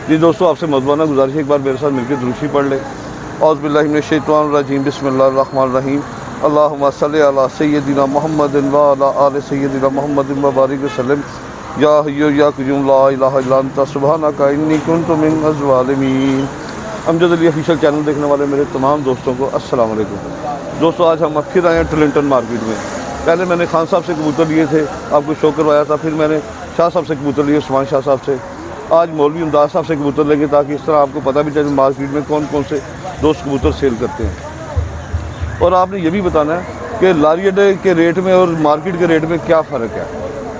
जी दोस्तों, आपसे मज़बाना गुजारिश है एक बार मेरे साथ मिलकर दुरूशी पढ़ लें। औज़ु बिल्लाहि मिनश शैतानिर रजीम, बिस्मिल्लाहिर रहमानिर रहीम। अल्लाहुम्मा सल्लि अला सय्यदिना मुहम्मदिन व अला आलि सय्यदिना मुहम्मदिन व बारिक वसल्लम। या हय्यु या क़य्यूम ला इलाहा इल्ला अंता सुब्हानका इन्नी कुन्तु मिनज़ ज़ालिमीन। अमजद अली ऑफिशियल चैनल देखने वाले मेरे तमाम दोस्तों को अस्सलाम वालेकुम। दोस्तों, आज हम फिर आए हैं टर्लिंगटन मार्केट में। पहले मैंने खान साहब से कबूतर लिए थे, आपको शो करवाया था। फिर मैंने शाह साहब से कबूतर लिए, उस्मान शाह साहब से। आज मौलवी इमदाद साहब से कबूतर लेंगे, ताकि इस तरह आपको पता भी चले मार्केट में कौन कौन से दोस्त कबूतर सेल करते हैं। और आपने ये भी बताना है कि लारी अड्डे के रेट में और मार्केट के रेट में क्या फ़र्क है,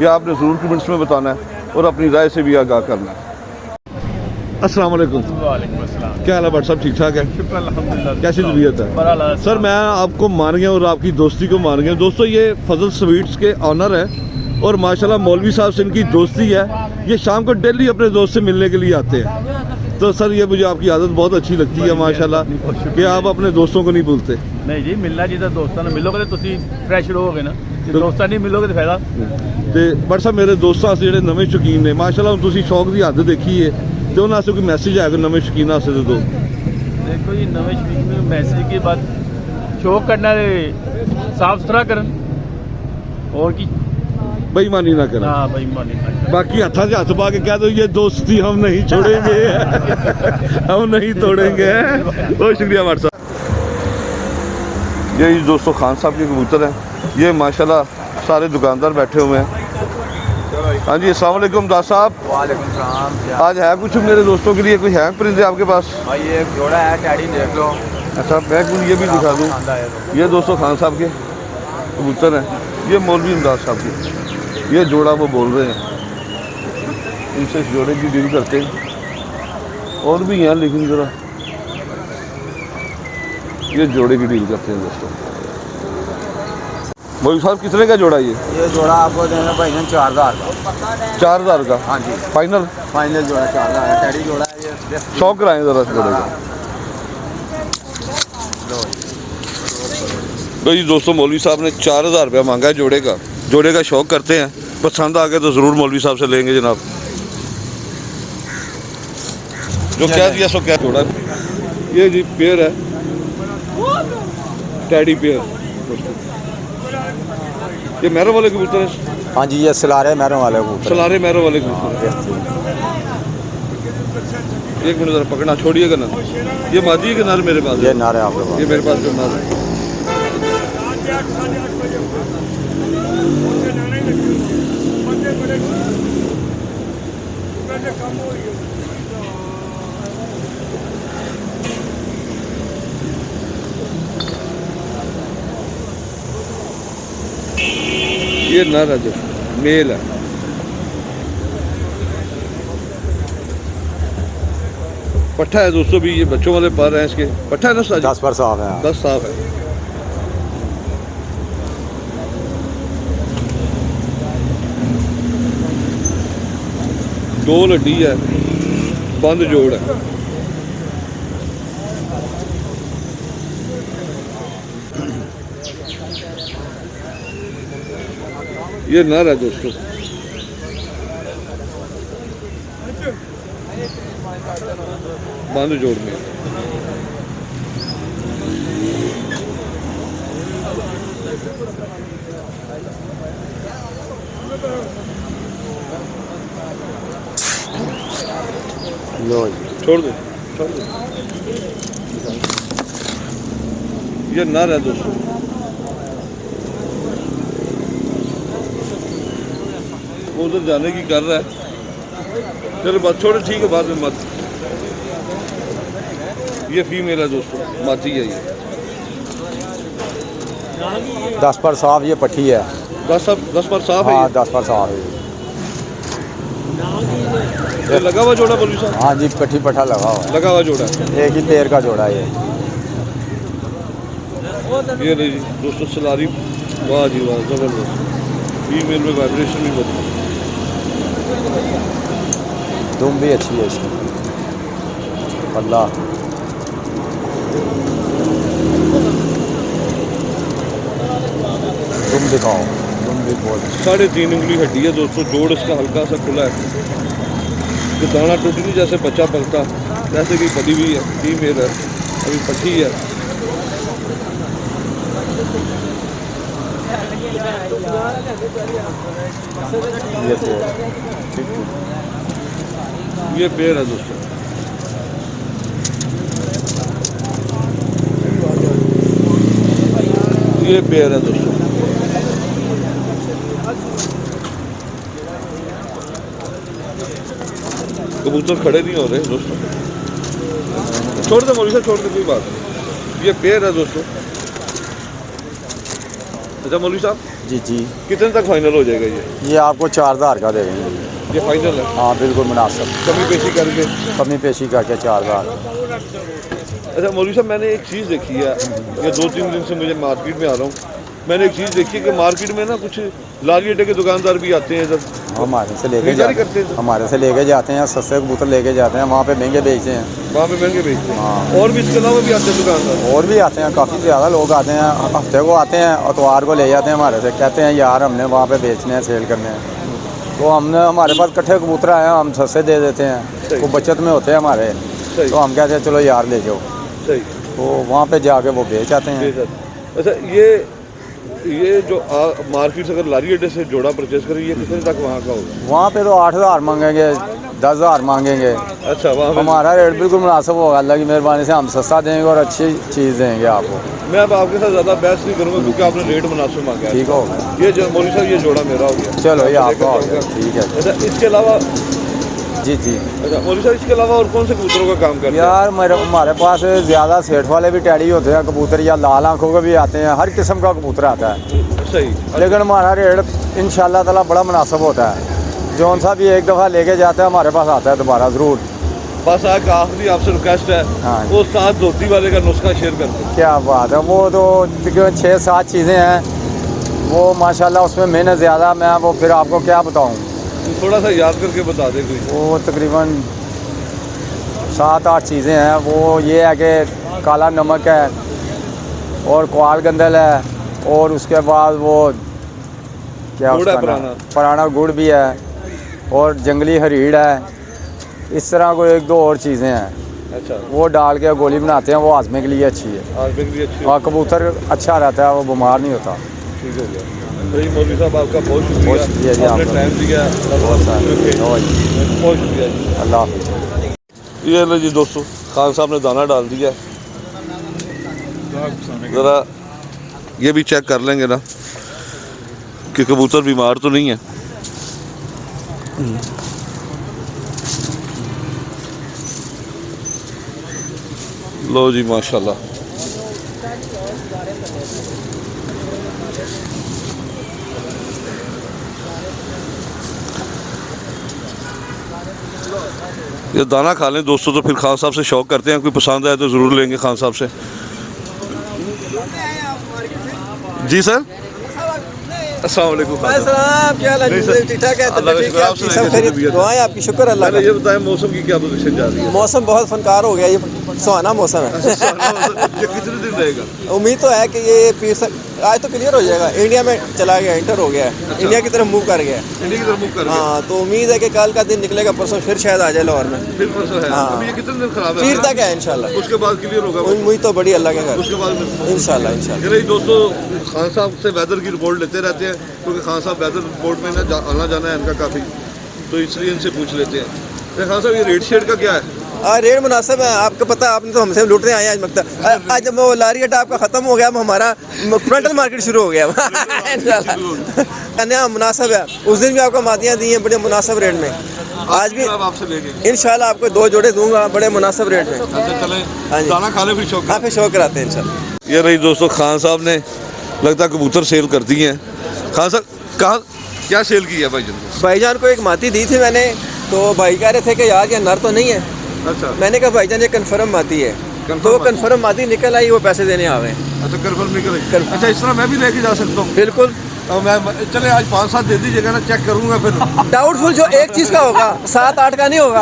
यह आपने ज़रूर कमेंट्स में बताना है और अपनी राय से भी आगाह करना है। अस्सलाम वालेकुम। वालेकुम अस्सलाम। क्या हाल है भाई साहब, ठीक ठाक है? शुक्र अल्हम्दुलिल्लाह। कैसी तबीयत है? सर मैं आपको मान गया और आपकी दोस्ती को मान गया। दोस्तों, ये फजल स्वीट्स के ऑनर है और माशाल्लाह मौलवी साहब से इनकी दोस्ती है। ये शाम को डेली अपने दोस्त से मिलने के लिए आते हैं। तो सर, ये मुझे आपकी आदत बहुत अच्छी लगती है माशाल्लाह, कि आप अपने दोस्तों को नहीं भूलते। नहीं जी, मिलना चाहिए दोस्तों ने। मिलोगे तो तुसी फ्रेश रहोगे ना, दोस्तां नहीं मिलोगे तो फायदा। ਤੇ ਬਟ ਸਾਹਿਬ ਮੇਰੇ ਦੋਸਤਾਂ ਜਿਹੜੇ ਨਵੇਂ ਸ਼ੌਕੀਨ ਨੇ ਮਾਸ਼ਾਅੱਲਾ, ਤੁਸੀਂ ਸ਼ੌਕ ਦੀ ਹੱਦ ਦੇਖੀ ਹੈ ਤੇ ਉਹਨਾਂ ਵਾਸਤੇ ਕੋਈ ਮੈਸੇਜ ਹੈ ਕਿ ਨਵੇਂ ਸ਼ੌਕੀਨ ਵਾਸਤੇ ਦੇ ਦਿਓ। देखो जी, नवे शौकीन में मैसेज की बात, शौक करना है साफ सुथरा करन और की बेईमानी ना करें। हाँ भाई, मानी बाकी हथा से हथ पा के कह दो ये दोस्ती हम नहीं छोड़ेंगे हम नहीं तोड़ेंगे। बहुत शुक्रिया हमारे साथ। ये दोस्तों खान साहब के कबूतर हैं। ये माशाल्लाह सारे दुकानदार बैठे हुए हैं। हाँ जी, अस्सलाम वालेकुम दास साहब। वालेकुम सलाम। आज है कुछ मेरे दोस्तों के लिए, कोई है परिंदे आपके पास? भाई ये एक जोड़ा है, टैडी देख लो। अच्छा, बैग ये भी दिखा दूँ। ये दोस्तों खान साहब के कबूतर हैं, ये मौलवी इमदाद साहब के। ये जोड़ा वो बोल रहे हैं, इनसे इस जोड़े की डील करते हैं। और भी हैं लेकिन ज़रा ये जोड़े की डील करते हैं दोस्तों। मौलवी साहब कितने का जोड़ा ये जोड़ा आपको देना भाई 4000 का। 4000 का? हाँ जी, फाइनल फाइनल जोड़ा 4000 है। टैडी जोड़ा है ये। शौक कराएं ज़रा इस जोड़े का। भाई दोस्तों, मौलवी साहब ने 4000 रुपया मांगा है जोड़े का। जोड़े का शौक करते हैं, पसंद आ गए तो ज़रूर मौलवी साहब से लेंगे जनाब। जो क्या दिया सो क्या जोड़ा। ये जी पेयर है, टैडी पेयर। ये मैरों वाले कबूतर है? हाँ जी, ये सलारे मैरों वाले को। सलारे मैरों वाले कबूतर। एक मिनट ज़रा पकड़ना, छोड़िएगा ना। ये मादी है कि नर मेरे पास? ये नर है आपके पास। ये मेरे पास जो नर है। ये नर है, जो मेल है। पट्ठा है दोस्तों, भी ये बच्चों वाले पार हैं इसके। पट्ठा है ना साज? 10 पर साफ है। 10 साफ है। दो लड्डी है, बंद जोड़ है। ये नर है दोस्तों। बंद जोड़ में। लो छोड़ दो, छोड़ दो। ये नर है दोस्तों। वो उधर जाने की कर रहा है। चलो बात छोड़ो, ठीक है, बाद में मत। ये फीमेल है दोस्तों, माती है ये। 10 पर साफ ये पट्टी है। 10 पर साफ है हाँ, ये? 10 पर साफ है। ये लगा हुआ जोड़ा मौलवी साहब? हाँ जी, पट्टी पट्ठा लगा हुआ। लगा हुआ जोड़ा। एक ही पेड़ का जोड़ा है ये नहीं जी दोस्तों, सलारी। वाह जी वाह, ज़बरदस्त। फीमेल में वाइब्रेशन भी बहुत। दुम भी अच्छी है इसकी। अल्लाह तुम दिखाओ, तुम भी बहुत। 3.5 उंगली हड्डी है दोस्तों। जोड़ इसका हल्का सा खुला है। कि दाना टूट नहीं जैसे बच्चा पलता वैसे की पली हुई है, फीमेल है, अभी पट्टी है। ये पेड़ है दोस्तों, ये पेड़ है दोस्तों। कबूतर खड़े नहीं हो रहे दोस्तों, छोड़ दे मौलवी साहब, छोड़ दे, कोई बात नहीं। ये पेड़ है दोस्तों। अच्छा मौलवी साहब जी जी, कितने तक फाइनल हो जाएगा ये आपको 4000 का देंगे। ये फाइनल है? हाँ बिल्कुल मुनासिब, कमी पेशी करके। कमी पेशी करके 4000। अच्छा मौलवी साहब मैंने एक चीज़ देखी है, ये 2-3 दिन से मुझे मार्केट में आ रहा हूँ, मैंने एक चीज़ देखी है कि मार्केट में ना कुछ लारी अड्डे के दुकानदार भी आते हैं इधर, हमारे से लेके खरीदारी करते हैं, हमारे से लेके जाते हैं, सस्ते कबूतर लेके जाते हैं, वहाँ पे महंगे बेचते हैं, वहाँ पे महंगे बेचते हैं। हाँ। और भी इसके अलावा भी आते हैं दुकानदार? और भी आते हैं, काफ़ी ज़्यादा लोग आते हैं, हफ्ते को आते हैं, इतवार को ले जाते हैं हमारे से, कहते हैं यार हमने वहाँ पे बेचने हैं, सेल करने हैं। तो हमने हमारे पास इकट्ठे कबूतर आए हैं, हम सस्ते दे देते हैं, वो बचत में होते हैं हमारे, तो हम कहते हैं चलो यार ले जाओ, सही, तो वहाँ पे जाके वो बेच आते हैं। अच्छा ये जो मार्केट से अगर लारी अड्डे से जोड़ा परचेज करें, ये कितने तक वहाँ का होगा? वहाँ पे तो 8000 मांगेंगे, 10000 मांगेंगे। अच्छा वहाँ पे हमारा रेट बिल्कुल मुनासिब होगा, अल्लाह की मेहरबानी से हम सस्ता देंगे और अच्छी चीज़ देंगे आपको। मैं अब आपके साथ ज़्यादा बहस नहीं करूँगा क्योंकि आपने रेट मुनासिब मांगा है। ठीक हो, ये जो मौलवी साहब ये जोड़ा मेरा हो गया। चलो ये आपका हो गया, ठीक है। अच्छा इसके अलावा, जी जी अच्छा मौलवी साहब इसके अलावा और कौन से कबूतरों का काम करते हैं? यार हमारे पास ज़्यादा सेठ वाले भी टैडी होते हैं कबूतर, या लाल आँखों के भी आते हैं, हर किस्म का कबूतर आता है। सही, लेकिन हमारा रेट इंशाल्लाह ताला बड़ा मुनासिब होता है। जौन सा भी एक दफ़ा लेके जाता है हमारे पास आता है दोबारा ज़रूर। बस एक आखिरी आपसे रिक्वेस्ट है, हाँ। वो साथ धोती वाले का नुस्खा शेयर करते हैं। क्या बात है, वो तो तकरीबन 6-7 चीज़ें हैं, वो माशाल्लाह उसमें मेहनत ज़्यादा, मैं वो फिर आपको क्या बताऊँ, थोड़ा सा याद करके बता दें कोई। वो तकरीबन 7-8 चीज़ें हैं। वो ये है कि काला नमक है और क्वाल गंदल है, और उसके बाद वो क्या गुड़ है, उसका नाम, पुराना गुड़ भी है, और जंगली हरीड़ है, इस तरह को 1-2 और चीज़ें हैं। अच्छा वो डाल के गोली बनाते हैं, वो आजमे के लिए अच्छी है, आज भी अच्छी और कबूतर अच्छा रहता है, वो बीमार नहीं होता। ठीक हो गया। सही मौलवी साहब आपका बहुत बहुत शुक्रिया जी, आपने आपका टाइम दिया, बहुत बहुत शुक्रिया जी। अल्लाह हाफ़िज़। ये लो जी दोस्तों, खान साहब ने दाना डाल दिया है, ज़रा ये भी चेक कर लेंगे ना कि कबूतर बीमार तो नहीं है। लो जी माशाल्लाह, ये दाना खा लें दोस्तों तो फिर खान साहब से शौक करते हैं, कोई पसंद आए तो ज़रूर लेंगे खान साहब से। जी सर, अस्सलाम वालेकुम। क्या हाल है? ठीक ठाक है, अल्लाह का शुक्र, आप सुनाइए, सब खैरियत, तबीयत? दुआएं आपकी, शुक्र अल्लाह मैंने का। ये बताया मौसम की क्या पोजीशन जा रही है? मौसम बहुत फनकार हो गया, ये सुहाना मौसम है। ये कितने दिन रहेगा? उम्मीद तो है कि ये आज तो क्लियर हो जाएगा, इंडिया में चला गया, इंटर हो गया है, इंडिया की तरफ मूव कर गया है। इंडिया की तरफ मुख कर गया। हाँ, तो उम्मीद है कि कल का दिन निकलेगा, परसों फिर शायद आ जाए लाहौर में। फिर परसों है। हाँ। अभी ये कितने दिन खराब है? फिर तक है इंशाल्लाह, उसके बाद क्लियर होगा। उम्मीद तो बड़ी अल्लाह के घर, उसके बाद इंशाल्लाह इंशाल्लाह। मेरे दोस्तों खान साहब से वेदर की रिपोर्ट लेते रहते हैं क्योंकि खान साहब वेदर रिपोर्ट में ना आना जाना है इनका काफ़ी, तो इसलिए इनसे पूछ लेते हैं। तो खान साहब ये रेट शेड का क्या है? रेट मुनासिब है, आपको पता है, आपने तो हमसे लूटते आए आज मकता। आज जब वो लारी अड्डा आपका ख़त्म हो गया, अब हमारा फ्रंटल मार्केट शुरू हो गया। इंशाल्लाह मुनासिब है, उस दिन भी आपको मादियाँ दी हैं बड़े मुनासिब रेट में, आज भी आपसे लेंगे इंशाल्लाह आपको 2 जोड़े दूंगा बड़े मुनासिब रेट में। अच्छा चले, हाँ जी। दाना खा ले फिर शौक। हाँ, फिर शौक कराते हैं इंशाल्लाह। ये रही दोस्तों, खान साहब ने लगता कबूतर सेल कर दी हैं। खान साहब कहाँ क्या सेल की है भाईजान? भाईजान को एक माती दी थी मैंने, तो भाई कह रहे थे कि यार ये नर तो नहीं है। अच्छा, मैंने कहा भाईजान ये कन्फर्म माती है, तो वो कन्फर्म माती निकल आई, वो पैसे देने आ गए। अच्छा कन्फर्म निकल। अच्छा इस तरह मैं भी लेके जा सकता हूँ? बिल्कुल, अब मैं चले आज 5-7 दे दीजिएगा ना, चेक करूँगा फिर। डाउटफुल जो एक चीज़ का होगा, 7-8 का नहीं होगा।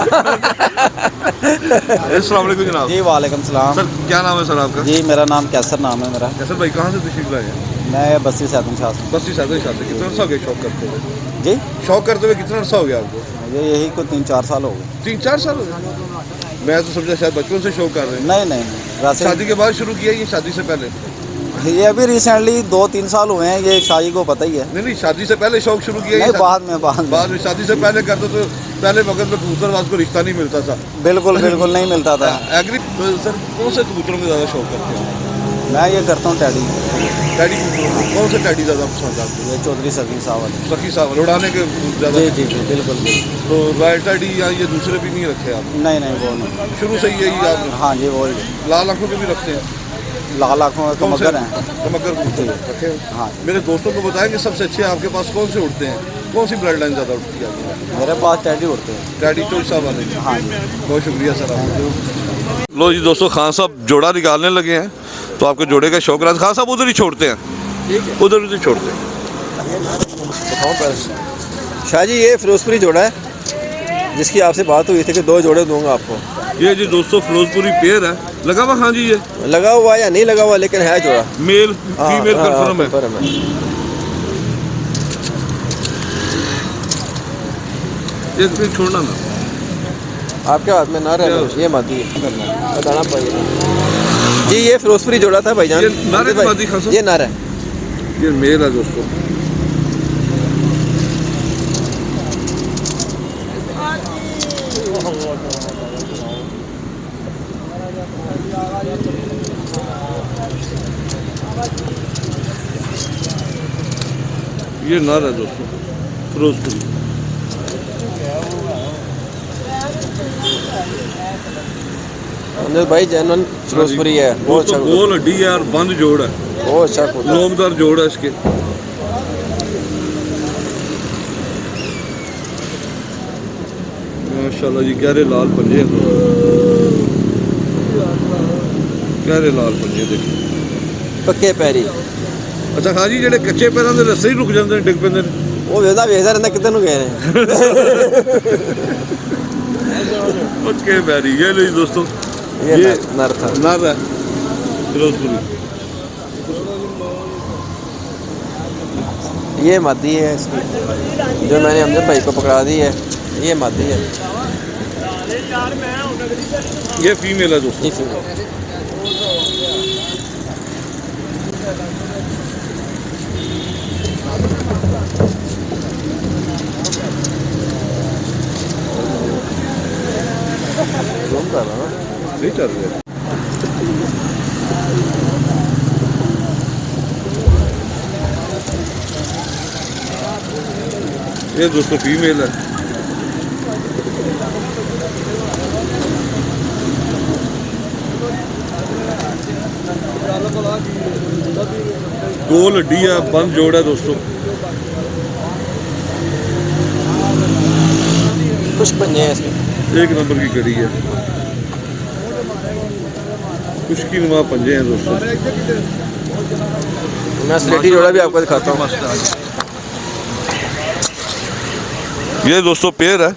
अस्सलाम वालेकुम जनाब। जी वालेकुम सलाम। सर क्या नाम है सर आपका? जी मेरा नाम कैसर नाम है मेरा। कैसर भाई कहाँ से तशरीफ लाए हैं? मैं बस्ती सैदन शाह से। बस्ती सादे शादी। कितना अर्सा हो गया शौक करते हुए? जी शौक करते हुए कितना अर्सा हो गया आपको? ये यही को 3-4 साल हो गए। 3-4 साल हो गए? मैं तो समझा शायद बचपन से शौक कर रहे हैं। नहीं नहीं वैसे शादी के बाद शुरू किया, ये शादी से पहले? ये अभी रिसेंटली 2-3 साल हुए हैं, ये शादी को पता ही है। नहीं, शादी से पहले शौक शुरू किया? नहीं, बाद में शादी से पहले करते तो पहले वक्त में कबूतरबाज को रिश्ता नहीं मिलता था। बिल्कुल नहीं मिलता था। एग्री सर, कौन से कबूतरों में ज़्यादा शौक करते हैं? मैं ये करता हूँ टैडी कबूतरों में कौन से टैडी ज़्यादा पसंद आते हैं? ये चौधरी सकी सावल। सखी साहब उड़ाने के ज़्यादा? जी बिल्कुल। तो रॉयल टैडी या ये दूसरे भी नहीं रखे आप? नहीं वो नहीं। शुरू से ही यही आपने? हाँ जी वो लाल आंखों के भी रखते हैं? लाल आँखों का मगर हैं। कमगर कबूतर रखे हैं? हाँ। मेरे दोस्तों को बताएं कि सबसे अच्छे आपके पास कौन से उड़ते हैं, कौन सी ब्लड लाइन ज़्यादा उड़ती है? मेरे पास टैडी उड़ते हैं। टैडी चोरी साहब वाले? हाँ जी। बहुत शुक्रिया सर आपका। लो जी दोस्तों, खान साहब जोड़ा निकालने लगे हैं, तो आपके जोड़े का शौक रहा। खान साहब उधर ही छोड़ते हैं, उधर छोड़ते हैं। शाह जी ये फिरोजपुरी जोड़ा है जिसकी आपसे बात हुई थी कि 2 जोड़े दूंगा आपको। ये जी दोस्तों फिरोजपुरी पेयर है, लगा हुआ? हाँ जी, ये लगा हुआ या नहीं लगा हुआ लेकिन है जोड़ा। मेल फीमेल कंफर्म है। confirm है। ये फिर छोड़ना ना, आपके हाथ में ना रहे, ये मादी है, बताना पड़ेगा जी। ये फिरोजपुरी जोड़ा था भाईजान। ये नर है मादी खान साहब? ये नर है। ये मेल है दोस्तों। ये नर है दोस्तों फिरोजपुरी। अनिल भाई जैनन फिरोजपुरी है। बहुत दोस्तों अच्छा गोल हड्डी है और बंद जोड़ है, बहुत अच्छा कबूतर। लोमदार जोड़ है इसके। माशाल्लाह जी, गहरे लाल पंजे हैं दोस्तों, गहरे लाल पंजे देखिए, पक्के पैरी। अच्छा हाँ जी, ਜਿਹੜੇ ਕੱਚੇ ਪੈਰਾਂ ਦੇ ਰਸਤੇ ਹੀ ਰੁਕ ਜਾਂਦੇ ਨੇ, ਡਿੱਗ ਪੈਂਦੇ ਨੇ। ਉਹ ਵੇਖਦਾ ਰਹਿੰਦਾ ਕਿੱਧਰ ਨੂੰ ਗਏ ਨੇ। पक्के पैरी। ये लो जी दोस्तों, ये नर था। नर है फिरोजपुरी। ये मादी है इसकी, जो मैंने हमने भाई को पकड़ा दी है, ये मादी है। ये फीमेल है दोस्तों। ये फीमेल। नहीं चल रहा। ये दोस्तों फीमेल है। गोल हड्डी है, बंद जोड़ है दोस्तों। कुछ बन है इसमें। एक नंबर की कड़ी है, खुशकी नुमा पंजे हैं दोस्तों। मैं स्लेटी जोड़ा भी आपको दिखाता हूँ। ये दोस्तों पेयर है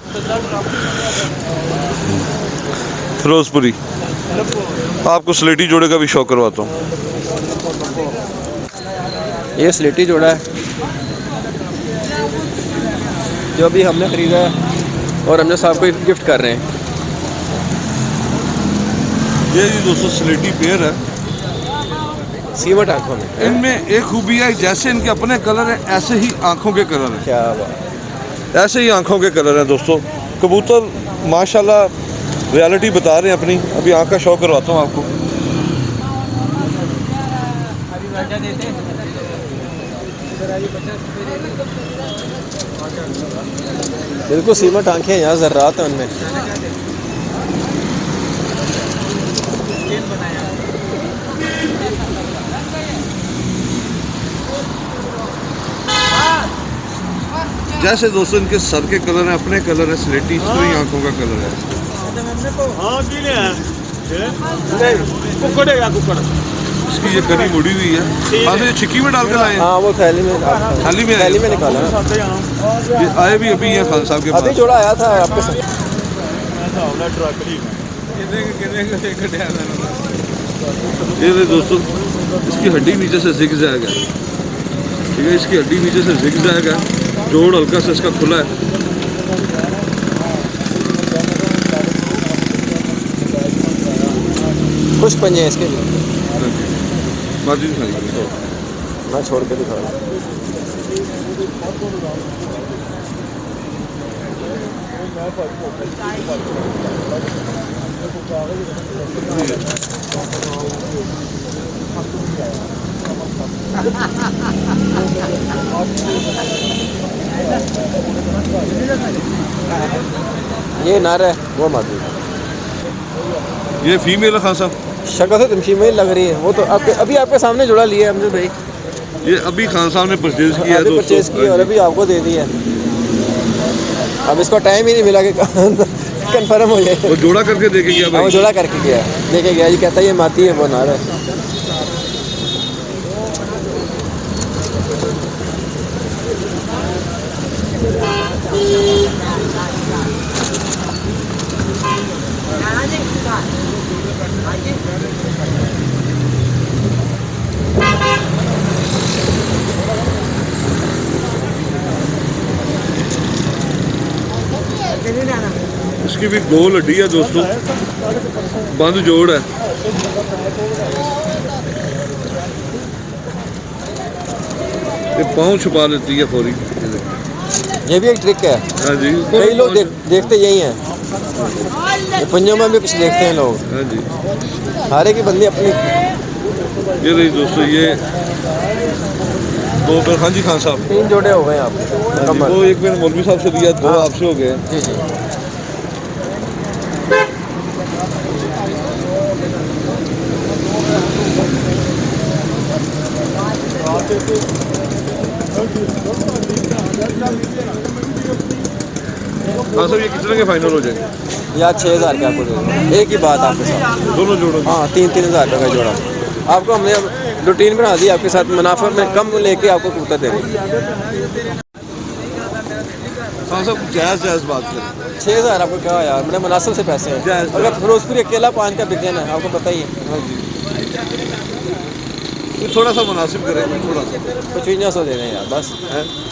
फिरोजपुरी। आपको स्लेटी जोड़े का भी शौक करवाता हूँ। ये स्लेटी जोड़ा है जो अभी हमने खरीदा है और हमने साहब को गिफ्ट कर रहे हैं। ये जी दोस्तों स्लेटी पेयर है। सीमट आंखों में इनमें एक खूबी है, जैसे इनके अपने कलर हैं ऐसे ही आंखों के कलर हैं। क्या बात, ऐसे ही आंखों के कलर हैं दोस्तों। कबूतर माशाल्लाह रियलिटी बता रहे हैं अपनी। अभी आंख का शौक करवाता हूँ आपको। बिल्कुल सीमट आंखें हैं, यहाँ जर्रात है उनमें। जैसे दोस्तों इनके सर के कलर हैं अपने कलर है स्लेटी, इस तरह ही आंखों का कलर है। इसकी ये कड़ी मुड़ी हुई है। हाँ, ये छिक्की में डाल कर लाए हैं। हाँ वो थैली में, थाली में थैली में निकाला है। ये आए भी अभी हैं खान साहब के अभी पास। जोड़ा आया था आपके साथ। ये ले दोस्तों, इसकी हड्डी नीचे से जिग जाएगा, ठीक है। इसकी हड्डी नीचे से जिग जाएगा, जोड़ हल्का सा इसका खुला है। खुश पंजे हैं इसके भी। माजी दिखाइए। मैं छोड़ के दिखा रहा हूँ। ये नार है वो मादी, ये फीमेल है खान साहब? शक्ल से तुमशी में लग रही है। वो तो आपके अभी आपके सामने जुड़ा लिया है हमने भाई, ये अभी खान साहब ने परचेज किया है अभी दोस्तों। परचेज की और अभी आपको दे दी है। अब इसको टाइम ही नहीं मिला कि कंफर्म हो जाए। वो जोड़ा करके देके गया हाँ, वो भाई। जोड़ा करके गया, देखे गया जी, कहता है ये माती है वो नार है। इसकी भी दो लड्डी है दोस्तों, बंद जोड़ है। ये पाँव छुपा लेती है फौरी। ये भी एक ट्रिक है, हाँ जी, कई लोग देखते यही हैं, ये पंजों में भी कुछ देखते हैं लोग। हाँ जी, हारे की बंदी अपनी। ये रही दोस्तों, ये दो फिर। हाँ जी खान साहब, 3 जोड़े हो गए आप हाँ जी, कमर। वो एक मैंने मौलवी साहब से लिया, 2 आपसे हो गए। जी जी। हाँ साहब, ये कितने के फाइनल हो जाएंगे? या 6,000 का आपको दे देंगे। एक ही बात आपके साथ। दोनों जोड़ों की? हाँ 3-3 हज़ार का जोड़ा। आपको हमने अब रूटीन बना दी आपके साथ, मुनाफा में कम लेके आपको कबूतर दे देंगे। हाँ साहब, जायज़ बात करें। 6,000 आपको क्या यार, मैंने मुनासिब से पैसे हैं। जायज़। अगर फिरोजपुरी अकेला 5 का बिकन है, आपको पता ही है। हाँ जी, ये थोड़ा सा मुनासिब करें, थोड़ा सा 5500 दे दें यार बस।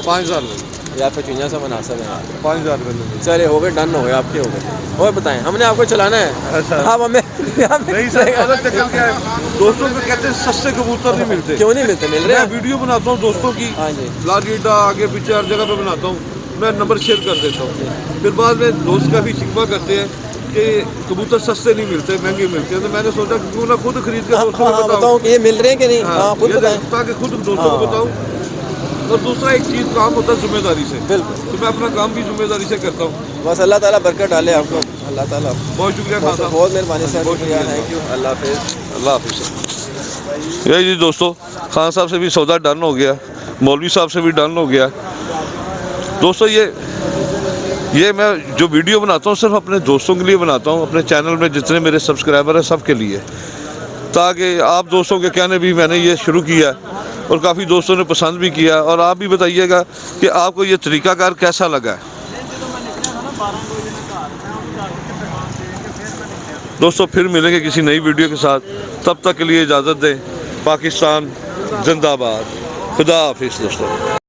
5,000 में, यार 5500 मुनासिब है यार। 5,000 में। चले हो गए, डन हो गए, आपके हो गए। और बताएं, हमने आपको चलाना है। अच्छा। आप हमें नहीं सर, अलग चक्कर क्या है, दोस्तों को कहते हैं सस्ते कबूतर नहीं मिलते। क्यों नहीं मिलते? मिल रहे मैं हैं। वीडियो बनाता हूँ दोस्तों की, हाँ जी। लारीडा आगे पीछे हर जगह पे बनाता हूँ, मैं नंबर शेयर कर देता हूँ। फिर बाद में दोस्त काफ़ी शिकवा करते हैं कि कबूतर सस्ते नहीं मिलते, महंगे मिलते हैं। तो मैंने सोचा कि क्यों ना खुद खरीद के दोस्तों को बताऊँ। बताऊँ कि ये मिल रहे हैं कि नहीं। हाँ, हाँ खुद ये बताएं। ताकि खुद दोस्तों को बताऊँ। और दूसरा एक चीज़, काम होता है जिम्मेदारी से, बिल्कुल। तो मैं अपना काम भी जिम्मेदारी से करता हूँ। बस अल्लाह ताला बरकत डाले आपको, अल्लाह ताला। बहुत शुक्रिया खान साहब, बहुत मेहरबानी सर, बहुत शुक्रिया, शुक्रिया। थैंक यू, अल्लाह हाफिज़। अल्लाह हाफिज़। यही जी दोस्तों, खान साहब से भी सौदा डन हो गया, मौलवी साहब से भी डन हो गया। दोस्तों ये मैं जो वीडियो बनाता हूँ सिर्फ अपने दोस्तों के लिए बनाता हूँ, अपने चैनल में जितने मेरे सब्सक्राइबर हैं सब के लिए, ताकि आप दोस्तों के कहने भी मैंने ये शुरू किया और काफ़ी दोस्तों ने पसंद भी किया। और आप भी बताइएगा कि आपको ये तरीक़ाकार कैसा लगा है। दोस्तों फिर मिलेंगे किसी नई वीडियो के साथ, तब तक के लिए इजाज़त दें। पाकिस्तान जिंदाबाद, खुदा हाफिज़ दोस्तों।